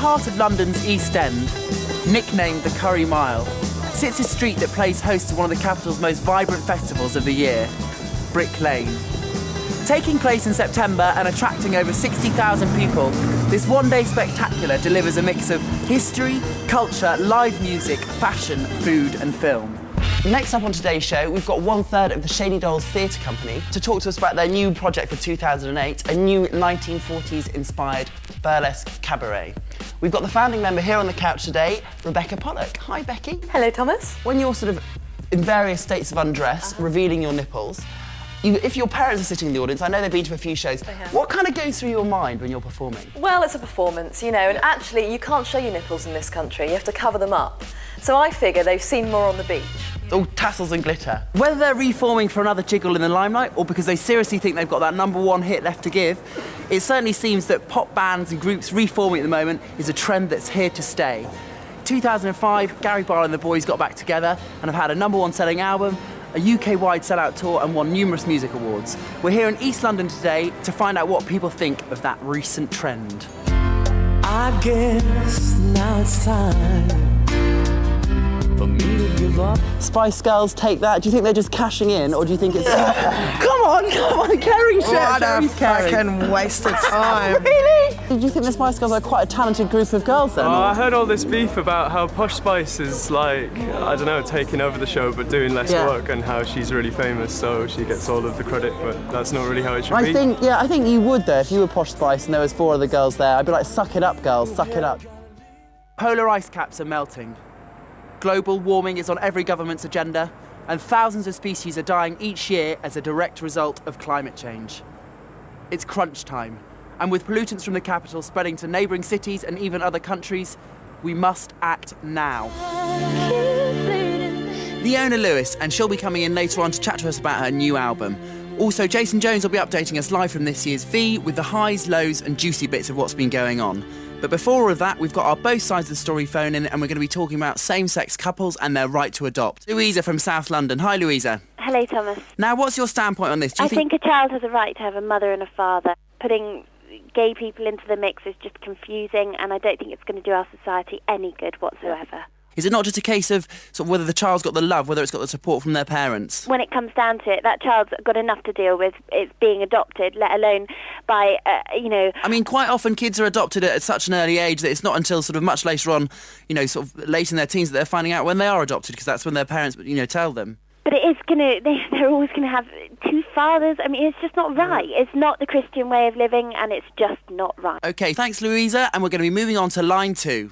heart of London's East End, nicknamed the Curry Mile, sits a street that plays host to one of the capital's most vibrant festivals of the year, Brick Lane. Taking place in September and attracting over 60,000 people, this one-day spectacular delivers a mix of history, culture, live music, fashion, food and film. Next up on today's show, we've got 1/3 of the Shady Dolls Theatre Company to talk to us about their new project for 2008, a new 1940s-inspired burlesque cabaret. We've got the founding member here on the couch today, Rebecca Pollock. Hi, Becky. Hello, Thomas. When you're sort of in various states of undress, revealing your nipples, if your parents are sitting in the audience, I know they've been to a few shows, what kind of goes through your mind when you're performing? Well, it's a performance, you know, and actually you can't show your nipples in this country, you have to cover them up. So I figure they've seen more on the beach. All tassels and glitter. Whether they're reforming for another jiggle in the limelight or because they seriously think they've got that #1 hit left to give, it certainly seems that pop bands and groups reforming at the moment is a trend that's here to stay. 2005, Gary Barlow and the boys got back together and have had a #1 selling album, a UK-wide sellout tour and won numerous music awards. We're here in East London today to find out what people think of that recent trend. I guess now it's time for me to give up. Spice Girls take that. Do you think they're just cashing in, or do you think it's... Come on, caring shit. What a fucking waste of time. Really? Do you think the Spice Girls are quite a talented group of girls then? I heard all this beef about how Posh Spice is like, I don't know, taking over the show but doing less work, and how she's really famous so she gets all of the credit, but that's not really how it should be. I think you would though, if you were Posh Spice and there was 4 other girls there. I'd be like, suck it up, girls, suck it up. Polar ice caps are melting. Global warming is on every government's agenda, and thousands of species are dying each year as a direct result of climate change. It's crunch time, and with pollutants from the capital spreading to neighbouring cities and even other countries, we must act now. Leona Lewis, and she'll be coming in later on to chat to us about her new album. Also, Jason Jones will be updating us live from this year's V with the highs, lows and juicy bits of what's been going on. But before all of that, we've got our both sides of the story phone in, and we're going to be talking about same-sex couples and their right to adopt. Louisa from South London. Hi, Louisa. Hello, Thomas. Now, what's your standpoint on this? I think a child has a right to have a mother and a father. Putting gay people into the mix is just confusing, and I don't think it's going to do our society any good whatsoever. Is it not just a case of sort of whether the child's got the love, whether it's got the support from their parents? When it comes down to it, that child's got enough to deal with. It's being adopted, let alone by, I mean, quite often kids are adopted at such an early age that it's not until sort of much later on, sort of late in their teens that they're finding out when they are adopted, because that's when their parents, tell them. But it is they're always going to have 2 fathers. I mean, it's just not right. It's not the Christian way of living, and it's just not right. OK, thanks, Louisa, and we're going to be moving on to line 2.